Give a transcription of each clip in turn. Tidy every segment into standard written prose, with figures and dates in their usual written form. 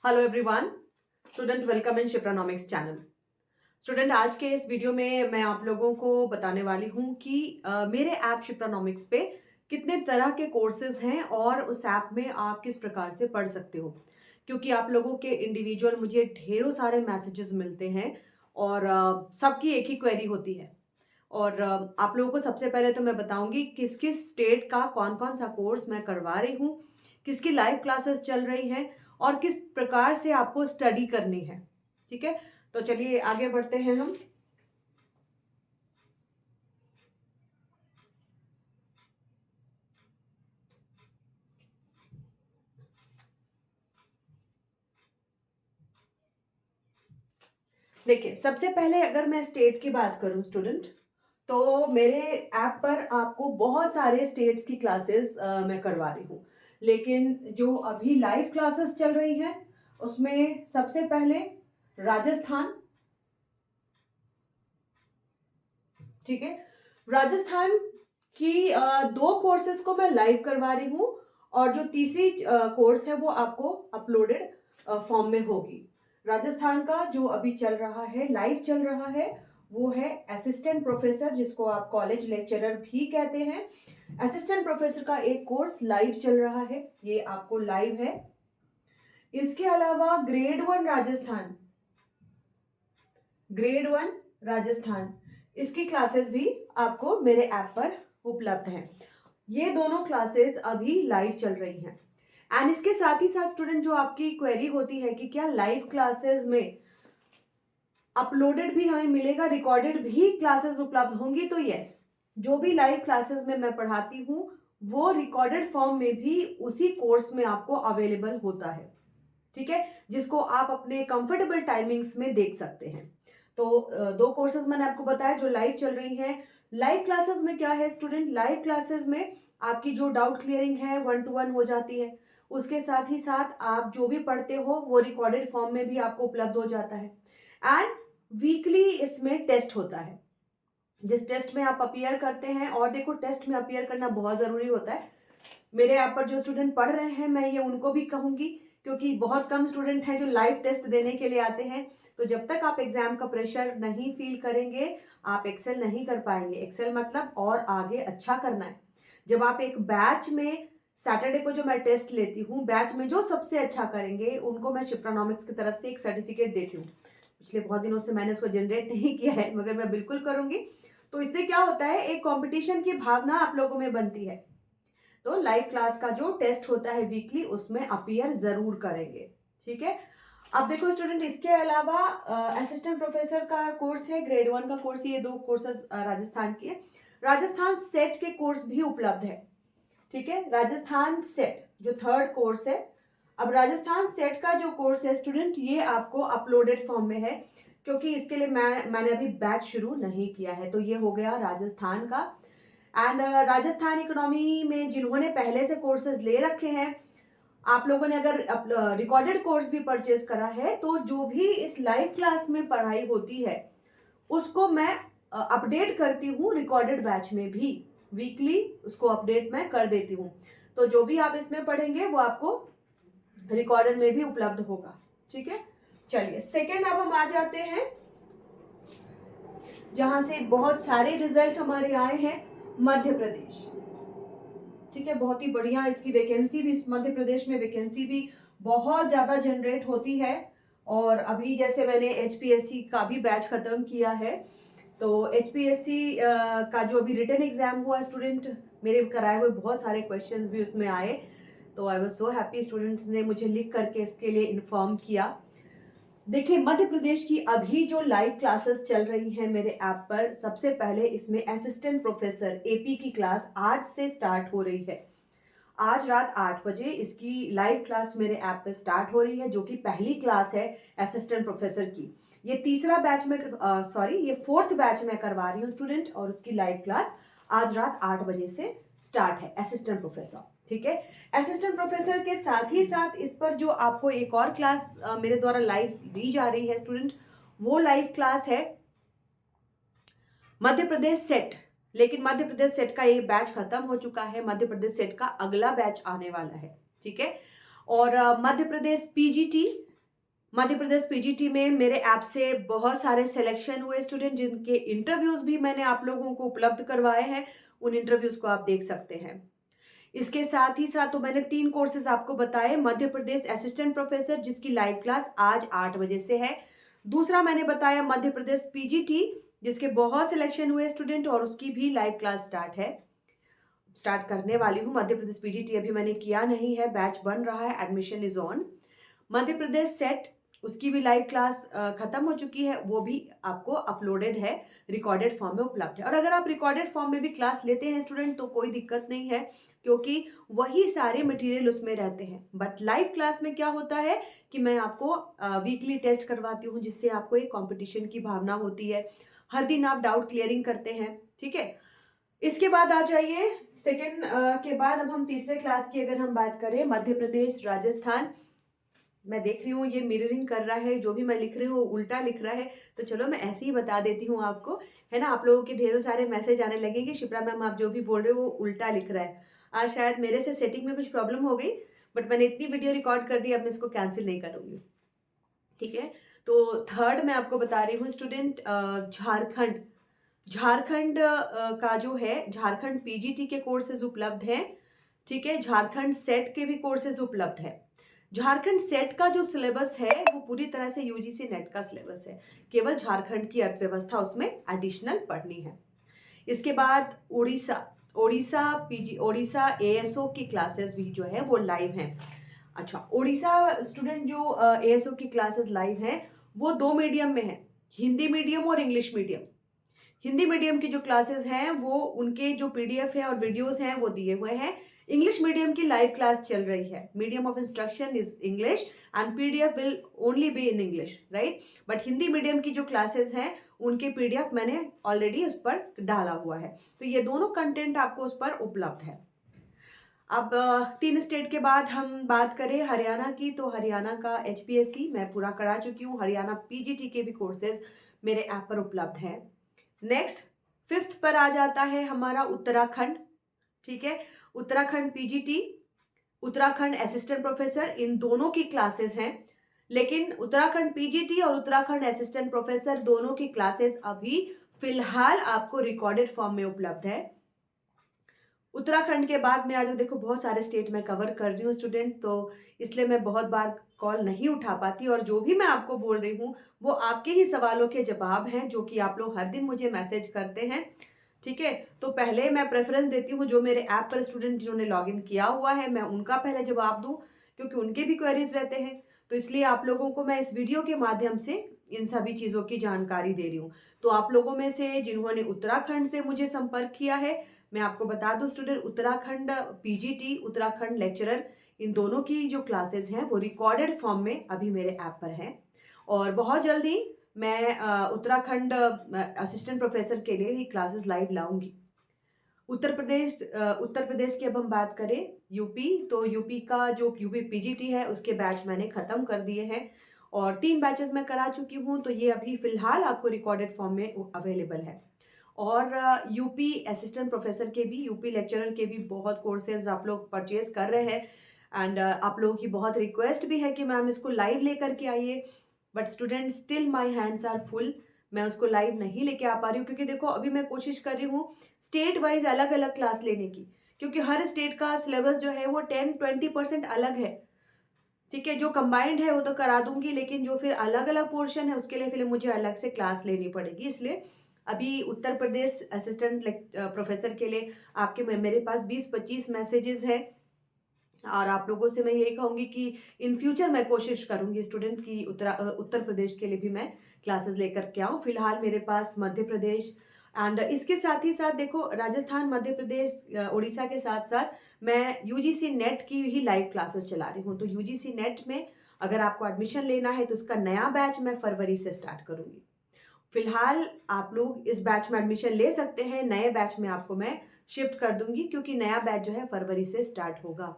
Hello everyone, student welcome in Shipranomics channel. Student, आज के इस वीडियो में मैं आप लोगों को बताने वाली हूं कि मेरे ऐप शिप्रानॉमिक्स पे कितने तरह के कोर्सेज हैं और उस ऐप में आप किस प्रकार से पढ़ सकते हो। क्योंकि आप लोगों के इंडिविजुअल मुझे ढेरों सारे मैसेजेस मिलते हैं और सबकी एक ही क्वेरी होती है। और आप लोगों को सबसे पहले तो मैं बताऊंगी किस किस स्टेट का कौन कौन सा कोर्स मैं करवा रही हूँ, किसकी लाइव क्लासेस चल रही हैं और किस प्रकार से आपको स्टडी करनी है। ठीक है, तो चलिए आगे बढ़ते हैं हम। देखिए, सबसे पहले अगर मैं स्टेट की बात करूं स्टूडेंट, तो मेरे ऐप पर आपको बहुत सारे स्टेट्स की क्लासेस मैं करवा रही हूँ। लेकिन जो अभी लाइव क्लासेस चल रही हैं उसमें सबसे पहले राजस्थान। ठीक है, राजस्थान की दो कोर्सेज को मैं लाइव करवा रही हूँ और जो तीसरी कोर्स है वो आपको अपलोडेड फॉर्म में होगी। राजस्थान का जो अभी चल रहा है, लाइव चल रहा है, वो है असिस्टेंट प्रोफेसर, जिसको आप कॉलेज लेक्चरर भी कहते हैं। असिस्टेंट प्रोफेसर का एक कोर्स लाइव चल रहा है, ये आपको लाइव है। इसके अलावा ग्रेड 1 राजस्थान, इसकी क्लासेस भी आपको मेरे ऐप पर उपलब्ध हैं। ये दोनों क्लासेस अभी लाइव चल रही हैं। एंड इसके साथ ही साथ स्टूडेंट, जो आपकी क्वेरी होती है कि क्या लाइव क्लासेस में अपलोडेड भी हमें मिलेगा, रिकॉर्डेड भी क्लासेस उपलब्ध होंगी, तो यस, जो भी लाइव क्लासेस में मैं पढ़ाती हूँ वो रिकॉर्डेड फॉर्म में भी उसी कोर्स में आपको अवेलेबल होता है। ठीक है, जिसको आप अपने कंफर्टेबल टाइमिंग्स में देख सकते हैं। तो दो कोर्सेज मैंने आपको बताया जो लाइव चल रही हैं। लाइव क्लासेस में क्या है स्टूडेंट, लाइव क्लासेस में आपकी जो डाउट क्लियरिंग है 1-to-1 हो जाती है। उसके साथ ही साथ आप जो भी पढ़ते हो वो रिकॉर्डेड फॉर्म में भी आपको उपलब्ध हो जाता है। एंड वीकली इसमें टेस्ट होता है, जिस टेस्ट में आप अपीयर करते हैं। और देखो, टेस्ट में अपीयर करना बहुत ज़रूरी होता है। मेरे यहाँ पर जो स्टूडेंट पढ़ रहे हैं, मैं ये उनको भी कहूँगी, क्योंकि बहुत कम स्टूडेंट हैं जो लाइव टेस्ट देने के लिए आते हैं। तो जब तक आप एग्जाम का प्रेशर नहीं फील करेंगे, आप एक्सेल नहीं कर पाएंगे। एक्सेल मतलब और आगे अच्छा करना है। जब आप एक बैच में, सैटरडे को जो मैं टेस्ट लेती हूँ, बैच में जो सबसे अच्छा करेंगे उनको मैं शिप्रानॉमिक्स की तरफ से एक सर्टिफिकेट देती हूँ। पिछले बहुत दिनों से मैंने उसको जनरेट नहीं किया है, मगर मैं बिल्कुल करूंगी। तो इससे क्या होता है, एक कंपटीशन की भावना आप लोगों में बनती है। तो लाइव क्लास का जो टेस्ट होता है वीकली, उसमें अपीयर जरूर करेंगे। ठीक है, अब देखो स्टूडेंट, इसके अलावा असिस्टेंट प्रोफेसर का कोर्स है, ग्रेड 1 का कोर्स, ये दो कोर्सेज राजस्थान के। राजस्थान सेट के कोर्स भी उपलब्ध है। ठीक है, राजस्थान सेट जो थर्ड कोर्स है। अब राजस्थान सेट का जो कोर्स है स्टूडेंट, ये आपको अपलोडेड फॉर्म में है, क्योंकि इसके लिए मैंने अभी बैच शुरू नहीं किया है। तो ये हो गया राजस्थान का। एंड राजस्थान इकोनॉमी में जिन्होंने पहले से कोर्सेज ले रखे हैं, आप लोगों ने अगर रिकॉर्डेड कोर्स भी परचेज करा है, तो जो भी इस लाइव क्लास में पढ़ाई होती है उसको मैं अपडेट करती हूँ रिकॉर्डेड बैच में भी। वीकली उसको अपडेट मैं कर देती हूँ। तो जो भी आप इसमें पढ़ेंगे वो आपको रिकॉर्डेड में भी उपलब्ध होगा। ठीक है, चलिए सेकेंड अब हम आ जाते हैं, जहां से बहुत सारे रिजल्ट हमारे आए हैं, मध्य प्रदेश। ठीक है, बहुत ही बढ़िया, इसकी वैकेंसी भी, मध्य प्रदेश में वैकेंसी भी बहुत ज्यादा जनरेट होती है। और अभी जैसे मैंने एचपीएससी का भी बैच खत्म किया है, तो एचपीएससी का जो अभी रिटन एग्जाम हुआ स्टूडेंट, मेरे कराए हुए बहुत सारे क्वेश्चंस भी उसमें आए। तो I was so happy, students ने मुझे लिख करके इसके लिए इन्फॉर्म किया। देखिए, मध्य प्रदेश की अभी जो लाइव क्लासेस चल रही हैं मेरे ऐप पर, सबसे पहले इसमें असिस्टेंट प्रोफेसर एपी की क्लास आज से स्टार्ट हो रही है। आज रात 8 बजे इसकी लाइव क्लास मेरे ऐप पे स्टार्ट हो रही है, जो कि पहली क्लास है असिस्टेंट प्रोफेसर की। ये तीसरा बैच में, सॉरी, ये फोर्थ बैच में करवा रही हूँ स्टूडेंट, और उसकी लाइव क्लास आज रात 8 बजे से स्टार्ट है, असिस्टेंट प्रोफेसर। ठीक है, असिस्टेंट प्रोफेसर के साथ ही साथ इस पर जो आपको एक और क्लास मेरे द्वारा लाइव दी जा रही है स्टूडेंट, वो लाइव क्लास है मध्य प्रदेश सेट। लेकिन मध्य प्रदेश सेट का ये बैच खत्म हो चुका है, मध्य प्रदेश सेट का अगला बैच आने वाला है। ठीक है, और मध्य प्रदेश पीजीटी मध्य प्रदेश पीजीटी में मेरे ऐप से बहुत सारे सिलेक्शन हुए स्टूडेंट, जिनके इंटरव्यूज भी मैंने आप लोगों को उपलब्ध करवाए हैं। उन इंटरव्यूज को आप देख सकते हैं। इसके साथ ही साथ तो मैंने 3 कोर्सेज आपको बताए। मध्य प्रदेश असिस्टेंट प्रोफेसर, जिसकी लाइव क्लास आज 8 बजे से है। दूसरा मैंने बताया मध्य प्रदेश पीजीटी, जिसके बहुत सिलेक्शन हुए स्टूडेंट, और उसकी भी लाइव क्लास स्टार्ट करने वाली हूँ। मध्य प्रदेश पीजीटी अभी मैंने किया नहीं है, बैच बन रहा है, admission is on. Madhya Pradesh set, उसकी भी लाइव क्लास खत्म हो चुकी है, वो भी आपको अपलोडेड है, रिकॉर्डेड फॉर्म में उपलब्ध है। और अगर आप रिकॉर्डेड फॉर्म में भी क्लास लेते हैं स्टूडेंट तो कोई दिक्कत नहीं है, क्योंकि वही सारे मटेरियल उसमें रहते हैं। बट लाइव क्लास में क्या होता है कि मैं आपको वीकली टेस्ट करवाती हूँ, जिससे आपको एक कॉम्पिटिशन की भावना होती है। हर दिन आप डाउट क्लियरिंग करते हैं, ठीक है। इसके बाद आ जाइए सेकेंड के बाद अब हम तीसरे क्लास की अगर हम बात करें, मध्य प्रदेश राजस्थान। मैं देख रही हूँ ये मिररिंग कर रहा है, जो भी मैं लिख रही हूँ उल्टा लिख रहा है, तो चलो मैं ऐसे ही बता देती हूँ आपको, है ना। आप लोगों के ढेरों सारे मैसेज आने लगेंगे, शिप्रा मैम आप जो भी बोल रहे हो वो उल्टा लिख रहा है। आज शायद मेरे से सेटिंग में कुछ प्रॉब्लम हो गई, बट मैंने इतनी वीडियो रिकॉर्ड कर दी, अब मैं इसको कैंसिल नहीं करूँगी, ठीक है। तो थर्ड मैं आपको बता रही हूँ स्टूडेंट, झारखंड। झारखंड का जो है, झारखंड पीजीटी के कोर्सेज उपलब्ध हैं, ठीक है। झारखंड सेट के भी कोर्सेज उपलब्ध है। झारखंड सेट का जो सिलेबस है वो पूरी तरह से यूजीसी नेट का सिलेबस है, केवल झारखंड की अर्थव्यवस्था उसमें एडिशनल पढ़नी है। इसके बाद ओडिशा एएसओ की क्लासेस भी जो है वो लाइव हैं। अच्छा, ओडिशा स्टूडेंट जो एएसओ की क्लासेस लाइव हैं वो 2 मीडियम में है, हिंदी मीडियम और इंग्लिश मीडियम। हिंदी मीडियम की जो क्लासेस हैं वो उनके जो पीडीएफ है और वीडियोस हैं वो दिए हुए हैं। इंग्लिश मीडियम की लाइव क्लास चल रही है, medium of instruction is English and PDF will only be in English, right. But Hindi medium की जो क्लासेस हैं उनके पीडीएफ मैंने ऑलरेडी उस पर डाला हुआ है, तो ये दोनों कंटेंट आपको उस पर उपलब्ध है। अब 3 स्टेट के बाद हम बात करें हरियाणा की, तो हरियाणा का एचपीएससी मैं पूरा करा चुकी हूँ। हरियाणा पीजीटी के भी कोर्सेज मेरे ऐप पर उपलब्ध हैं। नेक्स्ट 5th पर आ जाता है हमारा उत्तराखंड, ठीक है। Uttarakhand PGT, Uttarakhand assistant professor, इन दोनों की क्लासेस हैं। लेकिन उत्तराखंड पीजीटी और उत्तराखंड असिस्टेंट प्रोफेसर दोनों की क्लासेस अभी फिलहाल आपको रिकॉर्डेड फॉर्म में उपलब्ध है। उत्तराखंड के बाद में आज देखो बहुत सारे स्टेट में कवर कर रही हूँ स्टूडेंट, तो इसलिए मैं बहुत बार कॉल नहीं उठा पाती, और जो भी मैं आपको बोल रही हूँ वो आपके ही सवालों के जवाब हैं, जो कि आप लोग हर दिन मुझे मैसेज करते हैं, ठीक है। तो पहले मैं प्रेफरेंस देती हूँ जो मेरे ऐप पर स्टूडेंट जिन्होंने लॉगिन किया हुआ है, मैं उनका पहले जवाब दूँ, क्योंकि उनके भी क्वेरीज रहते हैं। तो इसलिए आप लोगों को मैं इस वीडियो के माध्यम से इन सभी चीज़ों की जानकारी दे रही हूँ। तो आप लोगों में से जिन्होंने उत्तराखंड से मुझे संपर्क किया है, मैं आपको बता दूं student, Uttarakhand PGT, Uttarakhand lecturer, इन दोनों की जो क्लासेस हैं वो रिकॉर्डेड फॉर्म में अभी मेरे ऐप पर हैं। और बहुत जल्दी मैं उत्तराखंड असिस्टेंट प्रोफेसर के लिए ही क्लासेस लाइव लाऊंगी। उत्तर प्रदेश की अब हम बात करें, यूपी, तो यूपी का जो यूपी पीजीटी है उसके बैच मैंने खत्म कर दिए हैं, और 3 बैचेस मैं करा चुकी हूँ, तो ये अभी फिलहाल आपको रिकॉर्डेड फॉर्म में अवेलेबल है। और यूपी असिस्टेंट प्रोफेसर के भी, यूपी लेक्चरर के भी बहुत कोर्सेज आप लोग परचेज कर रहे हैं, एंड आप लोगों की बहुत रिक्वेस्ट भी है कि मैम इसको लाइव लेकर के आइए, but student still my hands are full, मैं उसको लाइव नहीं लेके आ पा रही हूँ, क्योंकि देखो अभी मैं कोशिश कर रही हूँ स्टेट वाइज अलग अलग क्लास लेने की, क्योंकि हर स्टेट का सिलेबस जो है वो 10-20% अलग है, ठीक है। जो कंबाइंड है वो तो करा दूंगी, लेकिन जो फिर अलग अलग पोर्शन है उसके लिए फिर मुझे अलग से क्लास लेनी पड़ेगी। इसलिए अभी उत्तर प्रदेश असिस्टेंट प्रोफेसर के लिए आपके मेरे पास 20-25 मैसेजेस हैं, और आप लोगों से मैं यही कहूँगी कि इन फ्यूचर मैं कोशिश करूँगी स्टूडेंट की उत्तर प्रदेश के लिए भी मैं क्लासेस लेकर के आऊँ। फिलहाल मेरे पास मध्य प्रदेश एंड इसके साथ ही साथ देखो राजस्थान, मध्य प्रदेश, उड़ीसा के साथ साथ मैं यूजीसी नेट की ही लाइव क्लासेस चला रही हूँ। तो यूजीसी नेट में अगर आपको एडमिशन लेना है तो उसका नया बैच मैं फरवरी से स्टार्ट करूँगी। फिलहाल आप लोग इस बैच में एडमिशन ले सकते हैं, नए बैच में आपको मैं शिफ्ट कर दूंगी, क्योंकि नया बैच जो है फरवरी से स्टार्ट होगा।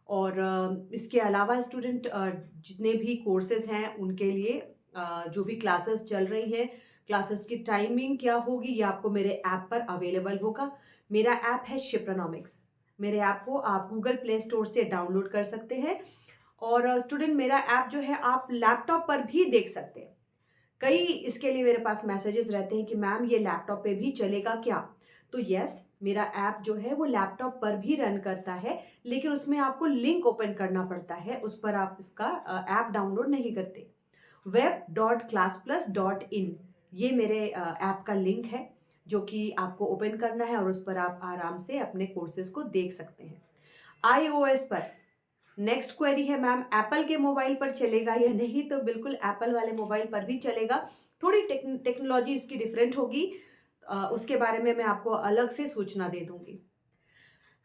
और इसके अलावा स्टूडेंट जितने भी कोर्सेज हैं उनके लिए जो भी क्लासेस चल रही है, क्लासेस की टाइमिंग क्या होगी ये आपको मेरे ऐप पर अवेलेबल होगा। मेरा ऐप है शिप्रानॉमिक्स, मेरे ऐप को आप गूगल प्ले स्टोर से डाउनलोड कर सकते हैं, और स्टूडेंट मेरा ऐप जो है आप लैपटॉप पर भी देख सकते हैं। कई इसके लिए मेरे पास मैसेजेस रहते हैं कि मैम ये लैपटॉप पे भी चलेगा क्या? तो यस, मेरा ऐप जो है वो लैपटॉप पर भी रन करता है, लेकिन उसमें आपको लिंक ओपन करना पड़ता है, उस पर आप इसका ऐप डाउनलोड नहीं करते। web.classplus.in ये मेरे ऐप का लिंक है, जो कि आपको ओपन करना है और उस पर आप आराम से अपने कोर्सेज को देख सकते हैं। iOS पर नेक्स्ट क्वेरी है मैम एप्पल के मोबाइल पर चलेगा या नहीं? तो बिल्कुल एप्पल वाले मोबाइल पर भी चलेगा। थोड़ी टेक्नोलॉजी इसकी डिफरेंट होगी, उसके बारे में मैं आपको अलग से सूचना दे दूंगी।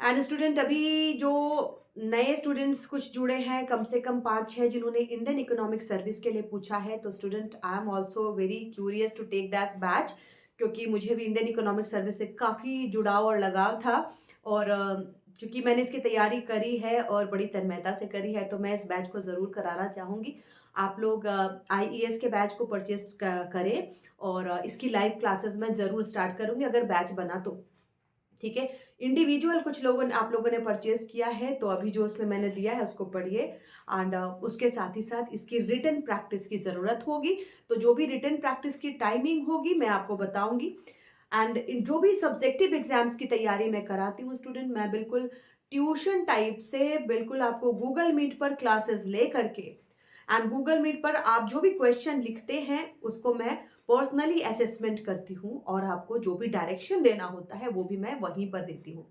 एंड स्टूडेंट अभी जो नए स्टूडेंट्स कुछ जुड़े हैं, कम से कम 5-6 जिन्होंने इंडियन इकोनॉमिक सर्विस के लिए पूछा है, तो student I am also very curious to take that batch, क्योंकि मुझे भी इंडियन इकोनॉमिक सर्विस से काफ़ी जुड़ाव और लगाव था। और चूंकि मैंने इसकी तैयारी करी है और बड़ी तन्मयता से करी है, तो मैं इस बैच को ज़रूर कराना चाहूँगी। आप लोग IES के बैच को परचेज करें और इसकी लाइव क्लासेस मैं ज़रूर स्टार्ट करूँगी अगर बैच बना तो। ठीक है, इंडिविजुअल कुछ लोगों ने आप लोगों ने परचेज किया है, तो अभी जो उसमें मैंने दिया है उसको पढ़िए। एंड उसके साथ ही साथ इसकी रिटन प्रैक्टिस की ज़रूरत होगी, तो जो भी रिटन प्रैक्टिस की टाइमिंग होगी मैं आपको बताऊंगी। एंड जो भी सब्जेक्टिव एग्जाम्स की तैयारी मैं कराती हूँ स्टूडेंट, मैं बिल्कुल ट्यूशन टाइप से बिल्कुल आपको गूगल मीट पर क्लासेस ले करके, एंड गूगल मीट पर आप जो भी क्वेश्चन लिखते हैं उसको मैं पर्सनली असेसमेंट करती हूँ, और आपको जो भी डायरेक्शन देना होता है वो भी मैं वहीं पर देती हूँ।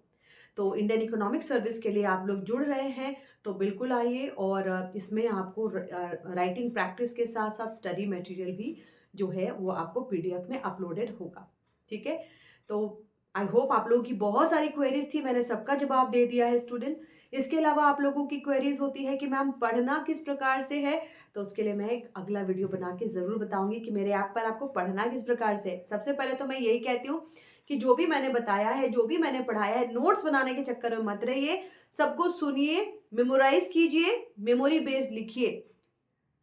तो इंडियन इकोनॉमिक सर्विस के लिए आप लोग जुड़ रहे हैं तो बिल्कुल आइए, और इसमें आपको राइटिंग प्रैक्टिस के साथ साथ स्टडी मटेरियल भी जो है वो आपको PDF में अपलोडेड होगा। ठीक है, तो आई होप आप लोगों की बहुत सारी क्वेरीज थी, मैंने सबका जवाब दे दिया है स्टूडेंट। इसके अलावा आप लोगों की क्वेरीज होती है कि मैम पढ़ना किस प्रकार से है, तो उसके लिए मैं एक अगला वीडियो बना के जरूर बताऊंगी कि मेरे ऐप पर आपको पढ़ना किस प्रकार से है। सबसे पहले तो मैं यही कहती हूँ कि जो भी मैंने बताया है, जो भी मैंने पढ़ाया है, नोट्स बनाने के चक्कर में मत रहिए, सबको सुनिए, मेमोराइज कीजिए, मेमोरी बेस्ड लिखिए,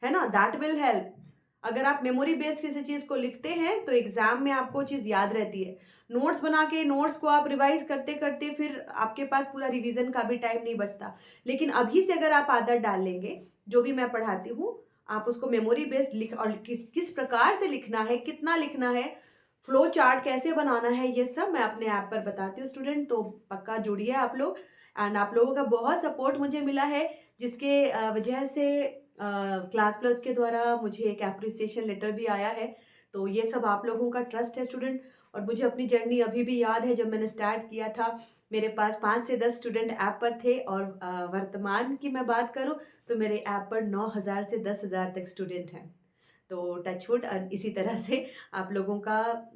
है ना, दैट विल हेल्प। अगर आप मेमोरी बेस्ड किसी चीज को लिखते हैं तो एग्जाम में आपको चीज याद रहती है। नोट्स बना के नोट्स को आप रिवाइज करते करते फिर आपके पास पूरा रिवीजन का भी टाइम नहीं बचता। लेकिन अभी से अगर आप आदत डाल लेंगे, जो भी मैं पढ़ाती हूँ आप उसको मेमोरी बेस्ड लिख, और किस प्रकार से लिखना है, कितना लिखना है, फ्लो चार्ट कैसे बनाना है, ये सब मैं अपने ऐप पर बताती हूँ स्टूडेंट। तो पक्का जुड़िए आप लोग। एंड आप लोगों का बहुत सपोर्ट मुझे मिला है, जिसके वजह से क्लास प्लस के द्वारा मुझे एक एप्रिसिएशन लेटर भी आया है। तो ये सब आप लोगों का ट्रस्ट है स्टूडेंट। और मुझे अपनी जर्नी अभी भी याद है, जब मैंने स्टार्ट किया था मेरे पास 5 से 10 स्टूडेंट ऐप पर थे, और वर्तमान की मैं बात करूं तो मेरे ऐप पर 9,000 से 10,000 तक स्टूडेंट हैं। तो टचवुड इसी तरह से आप लोगों का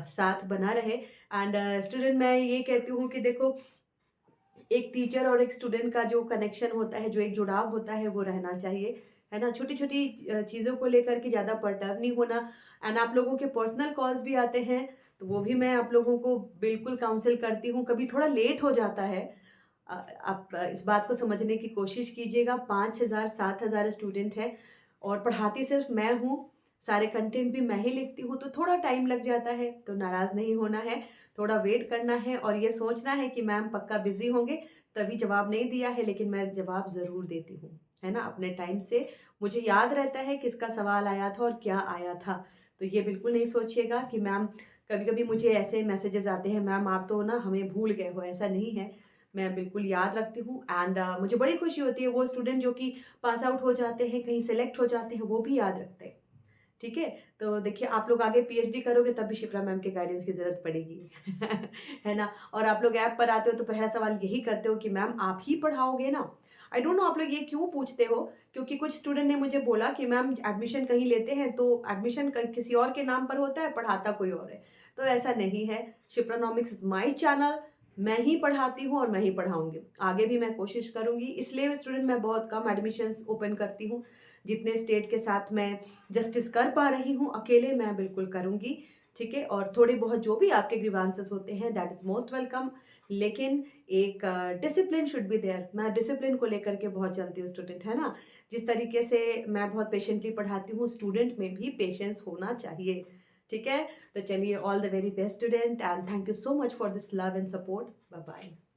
साथ बना रहे। एंड स्टूडेंट मैं ये कहती हूँ कि देखो, एक टीचर और एक स्टूडेंट का जो कनेक्शन होता है, जो एक जुड़ाव होता है, वो रहना चाहिए, है ना। छोटी छोटी चीज़ों को लेकर के ज़्यादा पर्टर्ब नहीं होना। एंड आप लोगों के पर्सनल कॉल्स भी आते हैं, तो वो भी मैं आप लोगों को बिल्कुल काउंसिल करती हूँ। कभी थोड़ा लेट हो जाता है, आप इस बात को समझने की कोशिश कीजिएगा। 5,000 7,000 स्टूडेंट है और पढ़ाती सिर्फ मैं हूँ, सारे कंटेंट भी मैं ही लिखती हूँ, तो थोड़ा टाइम लग जाता है, तो नाराज़ नहीं होना है, थोड़ा वेट करना है, और ये सोचना है कि मैम पक्का बिजी होंगे तभी जवाब नहीं दिया है, लेकिन मैं जवाब ज़रूर देती हूँ, है ना, अपने टाइम से। मुझे याद रहता है किसका सवाल आया था और क्या आया था। तो ये बिल्कुल नहीं सोचिएगा कि मैम, कभी कभी मुझे ऐसे मैसेजेस आते हैं, मैम आप तो ना हमें भूल गए हो, ऐसा नहीं है, मैं बिल्कुल याद रखती हूँ। एंड मुझे बड़ी खुशी होती है वो स्टूडेंट जो कि पास आउट हो जाते हैं, कहीं सेलेक्ट हो जाते हैं, वो भी याद रखते हैं। ठीक है, तो देखिए आप लोग आगे PhD करोगे तब भी शिप्रा मैम के गाइडेंस की जरूरत पड़ेगी है ना। और आप लोग ऐप पर आते हो तो पहला सवाल यही करते हो कि मैम आप ही पढ़ाओगे ना। आई डोंट नो आप लोग ये क्यों पूछते हो, क्योंकि कुछ स्टूडेंट ने मुझे बोला कि मैम एडमिशन कहीं लेते हैं तो एडमिशन किसी और के नाम पर होता है, पढ़ाता कोई और है। तो ऐसा नहीं है, शिप्रानॉमिक्स इज माई चैनल, मैं ही पढ़ाती हूँ और मैं ही पढ़ाऊंगी, आगे भी मैं कोशिश करूंगी। इसलिए स्टूडेंट मैं बहुत कम एडमिशन्स ओपन करती हूँ, जितने स्टेट के साथ मैं जस्टिस कर पा रही हूँ अकेले मैं बिल्कुल करूँगी। ठीक है, और थोड़े बहुत जो भी आपके ग्रीवांसेस होते हैं दैट इज मोस्ट वेलकम, लेकिन एक डिसिप्लिन शुड बी देयर। मैं डिसिप्लिन को लेकर के बहुत चलती हूँ स्टूडेंट, है ना। जिस तरीके से मैं बहुत पेशेंटली पढ़ाती हूँ, स्टूडेंट में भी पेशेंस होना चाहिए। ठीक है, तो चलिए, all the very best student, and thank you so much for this love and support. Bye bye.